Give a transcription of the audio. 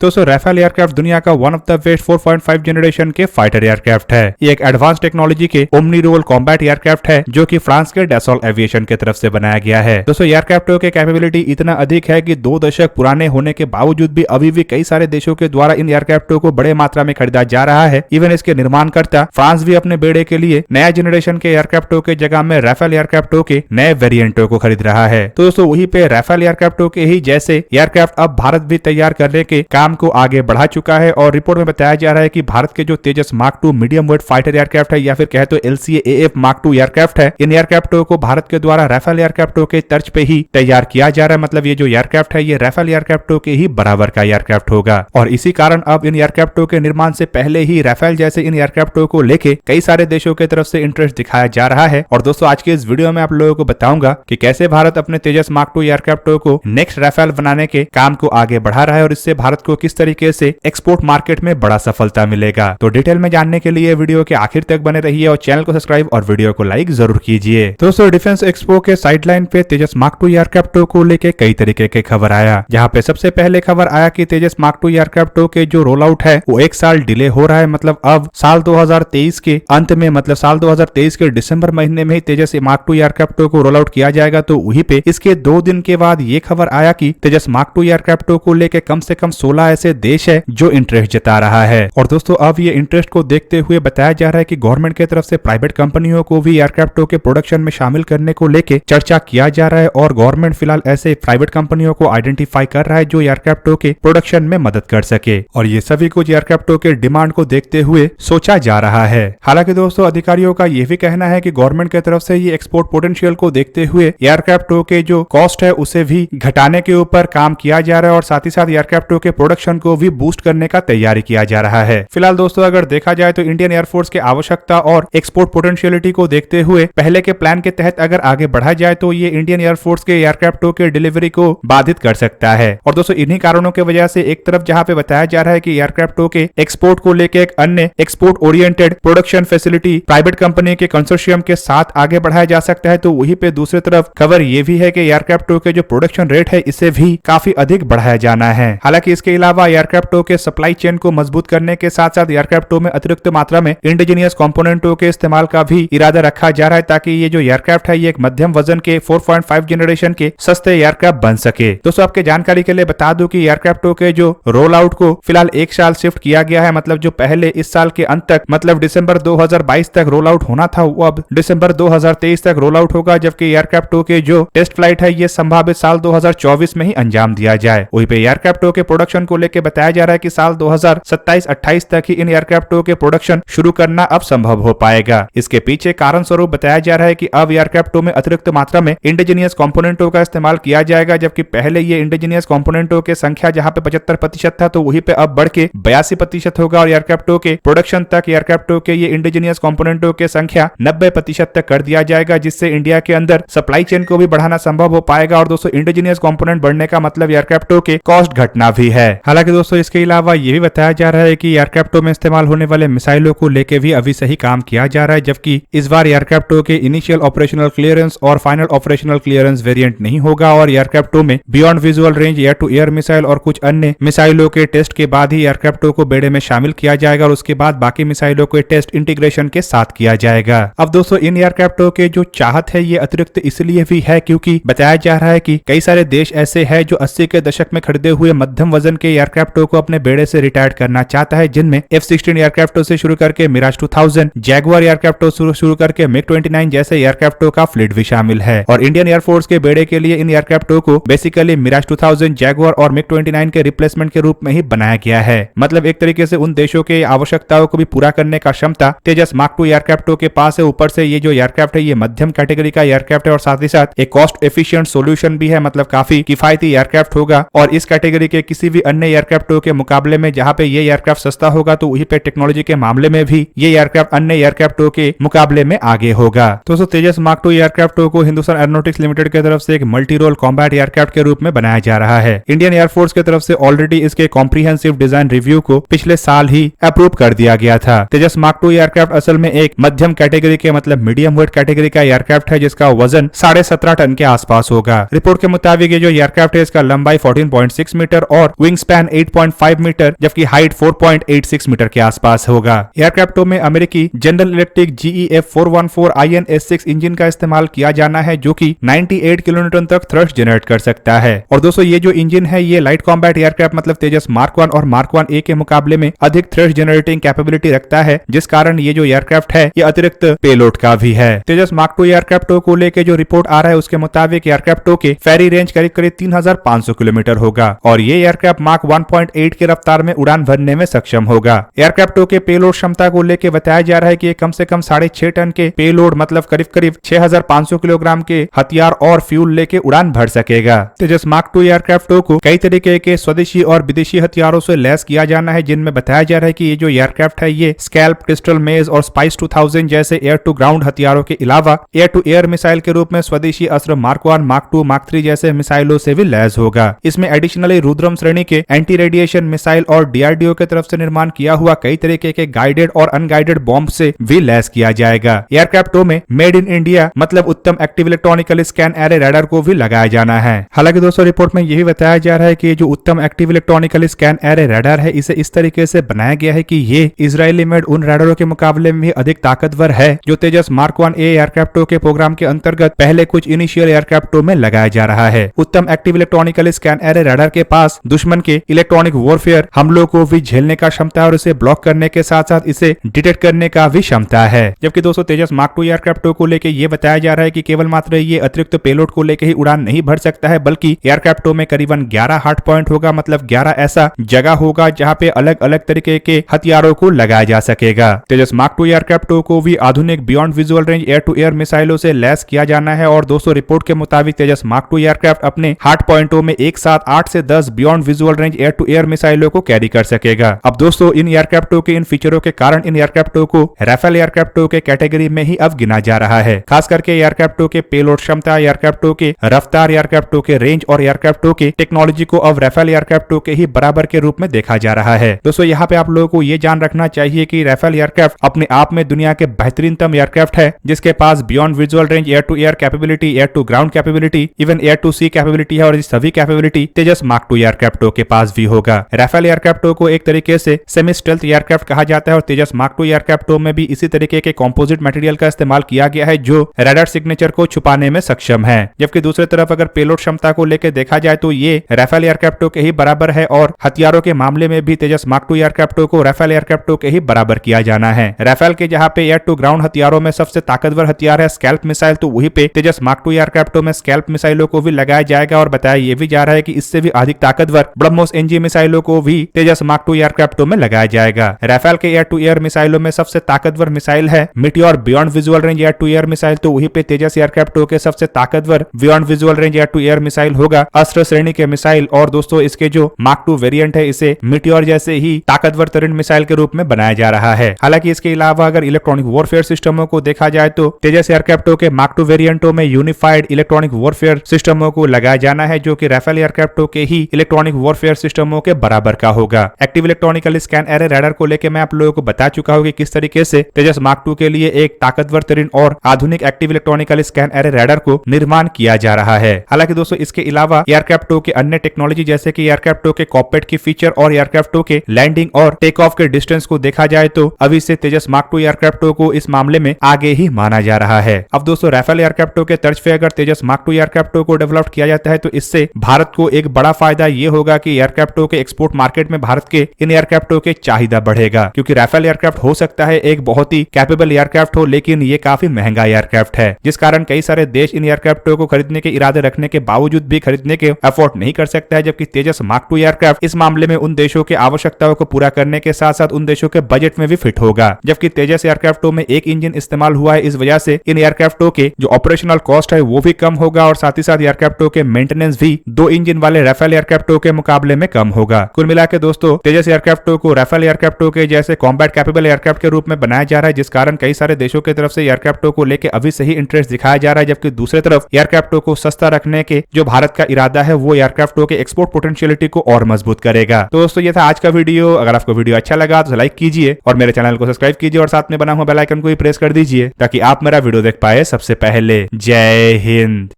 दोस्तों Rafale aircraft दुनिया का one of the best 4.5 generation के फाइटर एयरक्राफ्ट है। ये एक एडवांस टेक्नोलॉजी के ओमनी रोल कॉम्बैट एयरक्राफ्ट है जो कि फ्रांस के डैसॉल्ट एविएशन की तरफ से बनाया गया है। दोस्तों एयरक्राफ्टों के कैपेबिलिटी इतना अधिक है कि 2 दशक पुराने होने के बावजूद भी अभी भी कई सारे देशों के द्वारा इन एयरक्राफ्टों को बड़े मात्रा में खरीदा जा रहा है। इवन इसके निर्माणकर्ता फ्रांस भी अपने बेड़े के लिए नया जनरेशन के एयरक्राफ्टों के जगह में राफेल एयरक्राफ्टों के नए वेरिएंटों को खरीद रहा है। तो दोस्तों वहीं पे राफेल एयरक्राफ्टों के ही जैसे एयरक्राफ्ट अब भारत भी तैयार करने के काम को आगे बढ़ा चुका है और रिपोर्ट में बताया जा रहा है कि भारत के जो Tejas mark 2 medium weight fighter aircraft है या फिर कहे तो LCA-AF मार्क 2 एयरक्राफ्ट है, इन एयरक्राफ्टों को भारत के द्वारा राफेल एयरक्राफ्टों के तर्ज पे ही तैयार किया जा रहा है। मतलब ये जो एयरक्राफ्ट है ये राफेल एयरक्राफ्टों के ही बराबर का एयरक्राफ्ट होगा और इसी कारण अब इन एयरक्राफ्टों के निर्माण से पहले ही राफेल जैसे इन एयरक्राफ्टों को लेके कई सारे देशों की तरफ से इंटरेस्ट दिखाया जा रहा है। और दोस्तों आज के इस वीडियो में आप लोगों को बताऊंगा कि कैसे भारत अपने तेजस मार्क 2 एयरक्राफ्टों को नेक्स्ट राफेल बनाने के काम को आगे बढ़ा रहा है और इससे भारत को किस तरीके से एक्सपोर्ट मार्केट में बड़ा सफलता मिलेगा। तो डिटेल में जानने के लिए वीडियो के आखिर तक बने रहिए और चैनल को सब्सक्राइब और वीडियो को लाइक जरूर कीजिए। दोस्तों डिफेंस एक्सपो के साइडलाइन पे तेजस मार्क 2 एयरक्राफ्टों को लेके कई तरीके के खबर आया, जहां पे सबसे पहले खबर आया कि तेजस मार्क 2 एयरक्राफ्टों के जो रोल आउट है वो 1 साल डिले हो रहा है। मतलब अब साल 2023 के अंत में मतलब साल 2023 के दिसंबर महीने में ही तेजस मार्क 2 एयरक्राफ्टों को रोल आउट किया जाएगा। तो वहीं पे इसके 2 दिन के बाद ये खबर आया कि तेजस मार्क 2 एयरक्राफ्टों को लेके कम से कम 16 ऐसे देश है जो इंटरेस्ट जता रहा है। और दोस्तों अब ये इंटरेस्ट को देखते हुए बताया जा रहा है कि गवर्नमेंट की तरफ से प्राइवेट कंपनियों को भी एयरक्राफ्टों के प्रोडक्शन में शामिल करने को लेके चर्चा किया जा रहा है और गवर्नमेंट फिलहाल ऐसे प्राइवेट कंपनियों को आइडेंटिफाई कर रहा है जो एयरक्राफ्टों के प्रोडक्शन में मदद कर सके और ये सभी कुछ एयरक्राफ्टों के डिमांड को देखते हुए सोचा जा रहा है। हालांकि दोस्तों अधिकारियों का यह भी कहना है कि गवर्नमेंट की तरफ से ये एक्सपोर्ट पोटेंशियल को देखते हुए एयरक्राफ्टों के जो कॉस्ट है उसे भी घटाने के ऊपर काम किया जा रहा है और साथ ही साथ एयरक्राफ्टों के प्रोडक्शन को भी बूस्ट करने का तैयारी किया जा रहा है। फिलहाल दोस्तों अगर देखा जाए तो इंडियन एयरफोर्स की आवश्यकता और एक्सपोर्ट पोटेंशियलिटी को देखते हुए पहले के प्लान के तहत अगर आगे बढ़ा जाए तो ये इंडियन एयरफोर्स के एयरक्राफ्टों के डिलीवरी को बाधित कर सकता है। और दोस्तों इन्हीं कारणों की वजह से एक तरफ जहां पे बताया जा रहा है कि एयरक्राफ्टों के एक्सपोर्ट को लेकर एक अन्य export oriented production facility private company के कंसोर्शियम के साथ आगे बढ़ाया जा सकता है, तो वहीं पे दूसरी तरफ खबर ये भी है कि एयरक्राफ्टों के जो प्रोडक्शन रेट है इसे भी काफी अधिक बढ़ाया जाना है। हालांकि इसके अलावा एयरक्राफ्टों के सप्लाई चेन को मजबूत करने के साथ साथ एयरक्राफ्टों में अतिरिक्त मात्रा में इंडिजीनियस कंपोनेंटों के इस्तेमाल का भी इरादा रखा जा रहा है ताकि ये जो एयरक्राफ्ट है ये एक मध्यम वजन के 4.5 जनरेशन के सस्ते एयरक्राफ्ट बन सके। दोस्तों आपके जानकारी के लिए बता दूं कि एयरक्राफ्टों के जो रोल आउट को फिलहाल 1 साल शिफ्ट किया गया है। मतलब जो पहले इस साल के अंत तक मतलब दिसंबर 2022 तक रोल आउट होना था वो अब दिसंबर 2023 तक रोल आउट होगा, जबकि एयरक्राफ्टों के जो टेस्ट फ्लाइट है ये संभावित साल 2024 में ही अंजाम दिया जाए। वहीं पे एयरक्राफ्टों के प्रोडक्शन को लेकर बताया जा रहा है कि साल 2027-28 तक ही इन एयरक्राफ्टों के प्रोडक्शन शुरू करना अब संभव हो पाएगा। इसके पीछे कारण स्वरूप बताया जा रहा है कि अब एयरक्राफ्टों में अतिरिक्त मात्रा में इंडिजीनियस कंपोनेंटों का इस्तेमाल किया जाएगा, जबकि पहले ये इंडिजीनियस कंपोनेंटों की संख्या जहां पे 75% था तो वहीं पे अब बढ़ के 82% होगा और एयरक्राफ्टों के प्रोडक्शन तक एयरक्राफ्टों के ये इंडिजीनियस कंपोनेंटों की संख्या 90% तक कर दिया जाएगा, जिससे इंडिया के अंदर सप्लाई चेन को भी बढ़ाना संभव हो पाएगा। और दोस्तों इंडिजीनियस कंपोनेंट बढ़ने का मतलब एयरक्राफ्टों के कॉस्ट घटना भी है। हालांकि दोस्तों इसके अलावा ये भी बताया जा रहा है कि एयरक्राफ्टों में इस्तेमाल होने वाले मिसाइलों को लेकर भी अभी सही काम किया जा रहा है, जबकि इस बार एयरक्राफ्टों के इनिशियल ऑपरेशनल क्लियरेंस और फाइनल ऑपरेशनल क्लियरेंस वेरिएंट नहीं होगा और एयरक्राफ्टों में beyond visual range air to air missile और कुछ अन्य मिसाइलों के टेस्ट के बाद ही एयरक्राफ्टों को बेड़े में शामिल किया जाएगा और उसके बाद बाकी मिसाइलों के टेस्ट इंटीग्रेशन के साथ किया जाएगा। अब दोस्तों इन एयरक्राफ्टों के जो चाहत है ये अतिरिक्त इसलिए भी है क्योंकि बताया जा रहा है कि कई सारे देश ऐसे हैं जो 80 के दशक में खरीदे हुए मध्यम वजन के एयरक्राफ्टों को अपने बेड़े से रिटायर करना चाहता है, जिनमें F-16 एयरक्राफ्टों से शुरू करके मिराज 2000, जैगुआर एयरक्राफ्टों से शुरू करके MiG-29 जैसे एयरक्राफ्टों का फ्लीट भी शामिल है। और इंडियन एयरफोर्स के बेड़े के लिए इन एयरक्राफ्टों को बेसिकली मिराज 2000, जैगुआर और MiG-29 के रिप्लेसमेंट के रूप में ही बनाया गया है। मतलब एक तरीके से उन देशों के आवश्यकताओं को भी पूरा करने का क्षमता तेजस मार्क 2 एयरक्राफ्टों के पास है। ऊपर से ये जो एयरक्राफ्ट है ये मध्यम कैटेगरी का एयरक्राफ्ट है और साथ ही साथ एक कॉस्ट एफिशिएंट सॉल्यूशन भी है, मतलब काफी किफायती एयरक्राफ्ट होगा। और इस कैटेगरी के किसी भी अन्य एयरक्राफ्टों के मुकाबले में जहां पे ये एयरक्राफ्ट सस्ता होगा तो वहीं पे टेक्नोलॉजी के मामले में भी ये एयरक्राफ्ट अन्य एयरक्राफ्टों के मुकाबले में आगे होगा। दोस्तों तेजस मार्क 2 एयरक्राफ्टों को हिंदुस्तान एरोनॉटिक्स लिमिटेड की तरफ से एक मल्टी रोल कॉम्बैट एयरक्राफ्ट के रूप में बनाया जा रहा है। इंडियन एयरफोर्स की तरफ से ऑलरेडी इसके कॉम्प्रिहेंसिव डिजाइन रिव्यू को पिछले साल ही अप्रूव कर दिया गया था। तेजस मार्क 2 एयरक्राफ्ट असल में एक मध्यम कैटेगरी के मतलब मीडियम वेट कैटेगरी का एयरक्राफ्ट है जिसका वजन 17.5 टन के आसपास होगा। रिपोर्ट के मुताबिक ये जो एयरक्राफ्ट है इसका लंबाई 14.6 मीटर और विंग स्पैन स्पैन 8.5 मीटर जबकि हाइट 4.86 मीटर के आसपास होगा। एयरक्राफ्टों में अमेरिकी general electric GEF 414 INS-6 engine का इस्तेमाल किया जाना है जो कि 98 किलोन्यूटन तक थ्रस्ट जनरेट कर सकता है। और दोस्तों ये जो इंजन है ये लाइट कॉम्बैट एयरक्राफ्ट मतलब तेजस मार्क 1 और मार्क 1A के मुकाबले में अधिक थ्रस्ट जनरेटिंग कैपेबिलिटी रखता है, जिस कारण ये जो एयरक्राफ्ट है ये अतिरिक्त पेलोड का भी है। तेजस मार्क 2 एयरक्राफ्टों को लेके जो रिपोर्ट आ रहा है उसके मुताबिक एयरक्राफ्टों के फेरी रेंज करीब करीब 3500 किलोमीटर होगा और ये एयरक्राफ्ट मार्क 1.8 की रफ्तार में उड़ान भरने में सक्षम होगा। एयरक्राफ्टों के पेलोड क्षमता को लेकर बताया जा रहा है कि कम से कम 6.5 टन के पेलोड मतलब करीब करीब 6500 किलोग्राम के हथियार और फ्यूल लेके उड़ान भर सकेगा। तेजस मार्क 2 एयरक्राफ्टों को कई तरीके के स्वदेशी और विदेशी हथियारों से लैस किया जाना है, जिनमें बताया जा रहा है कि ये जो एयरक्राफ्ट है ये स्कैल्प, क्रिस्टल मेज और स्पाइस 2000 जैसे एयर टू ग्राउंड हथियारों के अलावा एयर टू एयर मिसाइल के रूप में स्वदेशी अस्त्र मार्क 1, मार्क 2, मार्क 3 जैसे मिसाइलों से भी लैस होगा। इसमें एडिशनली रुद्रम श्रेणी के एंटी रेडिएशन मिसाइल और DRDO की तरफ से निर्माण किया हुआ कई तरीके के गाइडेड और अनगाइडेड बॉम्ब से भी लैस किया जाएगा। एयरक्राफ्टों में मेड इन इंडिया मतलब उत्तम active electronical scan array radar को भी लगाया जाना है। हालांकि दोस्तों रिपोर्ट में यह भी बताया जा रहा है कि जो उत्तम active electronical scan array radar है इसे इस तरीके से बनाया गया है कि ये इजरायली मेड उन रडारों के मुकाबले में भी अधिक ताकतवर है जो तेजस मार्क 1A एयरक्राफ्टों के प्रोग्राम के अंतर्गत पहले कुछ इनिशियल एयरक्राफ्टों में लगाया जा रहा है। उत्तम active electronical scan array radar के पास दुश्मन के इलेक्ट्रॉनिक वॉरफेयर हमलों को भी झेलने का क्षमता है और इसे ब्लॉक करने के साथ साथ इसे डिटेक्ट करने का भी क्षमता है। जबकि दोस्तों तेजस मार्क 2 एयरक्राफ्टों को लेकर यह बताया जा रहा है कि केवल मात्र ये अतिरिक्त पेलोड को लेकर ही उड़ान नहीं भर सकता है, बल्कि एयरक्राफ्टों में करीबन 11 हार्ड पॉइंट होगा मतलब 11 ऐसा जगह होगा जहां पे अलग अलग तरीके के हथियारों को लगाया जा सकेगा। तेजस मार्क 2 एयरक्राफ्टों को भी आधुनिक beyond visual range air to air मिसाइलों से लैस किया जाना है और दोस्तों रिपोर्ट के मुताबिक तेजस मार्क 2 एयरक्राफ्ट अपने हार्ड पॉइंटों में एक साथ 8 से 10 beyond visual range air to air मिसाइलों को कैरी कर सकेगा। अब दोस्तों इन एयरक्राफ्टों के इन फीचरों के कारण इन एयरक्राफ्टों को राफेल एयरक्राफ्टों के कैटेगरी में ही अब गिना जा रहा है। खास करके एयरक्राफ्टों के पेलोड क्षमता, एयरक्राफ्टों के रफ्तार, एयरक्राफ्टों के रेंज और एयरक्राफ्टों के टेक्नोलॉजी को अब राफेल एयरक्राफ्टों के ही बराबर के रूप में देखा जा रहा है। दोस्तों यहाँ पे आप लोगों को ये जान रखना चाहिए कि राफेल एयरक्राफ्ट अपने आप में दुनिया के बेहतरीनतम एयरक्राफ्ट है जिसके पास beyond visual range air to air capability, air to ground capability, even air to sea capability है और इस सभी कैपेबिलिटी तेजस मार्क 2 एयरक्राफ्टों के पास भी होगा। राफेल एयरक्राफ्टों को एक तरीके से सेमी स्टेल्थ एयरक्राफ्ट कहा जाता है और तेजस मार्क 2 एयरक्राफ्टों में भी इसी तरीके के कंपोजिट मटेरियल का इस्तेमाल किया गया है जो रडार सिग्नेचर को छुपाने में सक्षम है। जबकि दूसरी तरफ अगर पेलोड क्षमता को लेकर देखा जाए तो ये राफेल एयरक्राफ्टों के ही बराबर है और हथियारों के मामले में भी तेजस मार्क 2 एयरक्राफ्टों को राफेल एयरक्राफ्टों के ही बराबर किया जाना है। राफेल के जहां पे एयर टू ग्राउंड हथियारों में सबसे ताकतवर हथियार है स्कैल्प मिसाइल, तो वहीं पे तेजस मार्क 2 एयरक्राफ्टों में स्कैल्प मिसाइलों को भी लगाया जाएगा और बताया यह भी जा रहा है कि इससे भी अधिक ताकतवर ब्रह्मोस एनजी मिसाइलों को भी तेजस मार्क 2 एयरक्राफ्टों में लगाया जाएगा। राफेल के एयर टू एयर मिसाइलों में सबसे ताकतवर मिसाइल है Meteor beyond visual range air to air missile, तो वहीं पे तेजस एयरक्राफ्टों के सबसे ताकतवर beyond visual range air to air missile होगा अस्त्र श्रेणी के मिसाइल। और दोस्तों इसके जो मार्क 2 वेरिएंट है इसे मिटियोर जैसे ही ताकतवर तरीन मिसाइल के रूप में बनाया जा रहा है। हालांकि इसके अलावा अगर इलेक्ट्रॉनिक वॉरफेयर सिस्टमों को देखा जाए तो तेजस एयरक्राफ्टों के मार्क 2 वेरिएंटों में यूनिफाइड इलेक्ट्रॉनिक वॉरफेयर सिस्टमों को लगाया जाना है जो कि राफेल एयरक्राफ्टों के ही इलेक्ट्रॉनिक वॉरफेयर सिस्टमों के बराबर का होगा। Active electronical scan array radar को लेकर मैं आप लोगों को बता चुका हूं कि किस तरीके से तेजस मार्क 2 के लिए एक ताकतवर तरीन और आधुनिक active electronical scan array radar को निर्माण किया जा रहा है। हालांकि दोस्तों इसके अलावा एयरक्राफ्टों के अन्य टेक्नोलॉजी जैसे कि एयरक्राफ्टों के कॉकपिट की फीचर और एयरक्राफ्टों के लैंडिंग और टेक ऑफ के डिस्टेंस को देखा जाए तो अभी से तेजस मार्क 2 एयरक्राफ्टों को इस मामले में आगे ही माना जा रहा है। अब दोस्तों राफेल एयरक्राफ्टों के तर्ज पे अगर तेजस मार्क 2 एयरक्राफ्टों को डेवलप किया जाता है तो इससे भारत को एक बड़ा फायदा ये होगा कि एयरक्राफ्टों के एक्सपोर्ट मार्केट में भारत के इन एयरक्राफ्टों के चाहिदा बढ़ेगा, क्योंकि राफेल एयरक्राफ्ट हो सकता है एक बहुत ही कैपेबल एयरक्राफ्ट हो लेकिन ये काफी महंगा एयरक्राफ्ट है, जिस कारण कई सारे देश इन एयरक्राफ्टों को खरीदने के इरादे रखने के बावजूद भी खरीदने के अफोर्ड नहीं कर सकता है। जबकि तेजस मार्क 2 एयरक्राफ्ट इस मामले में उन देशों की आवश्यकताओं को पूरा करने के साथ साथ उन देशों के बजट में भी फिट होगा। जबकि तेजस एयरक्राफ्टों में एक इंजन इस्तेमाल हुआ है, इस वजह से इन एयरक्राफ्टों के जो ऑपरेशनल कॉस्ट है वो भी कम होगा और साथ ही साथ एयरक्राफ्टों के मेंटेनेंस भी 2 इंजन वाले राफेल एयरक्राफ्टों के मुकाबले में कम होगा। कुल मिलाकर दोस्तों तेजस एयरक्राफ्टों को राफेल एयरक्राफ्टों के जैसे कॉम्बैट कैपेबल एयरक्राफ्ट के रूप में बनाया जा रहा है, जिस कारण कई सारे देशों की तरफ से एयरक्राफ्टों को लेकर अभी से ही इंटरेस्ट दिखाया जा रहा है। जबकि दूसरी तरफ एयरक्राफ्टों को सस्ता रखने के जो भारत का इरादा है वो एयरक्राफ्टों के एक्सपोर्ट पोटेंशियलिटी को और मजबूत करेगा। तो दोस्तों ये था आज का वीडियो। अगर आपको वीडियो अच्छा लगा तो लाइक कीजिए और मेरे चैनल को सब्सक्राइब कीजिए और साथ में बना हुआ बेल आइकन को भी प्रेस कर दीजिए ताकि आप मेरा वीडियो देख पाए सबसे पहले। जय हिंद।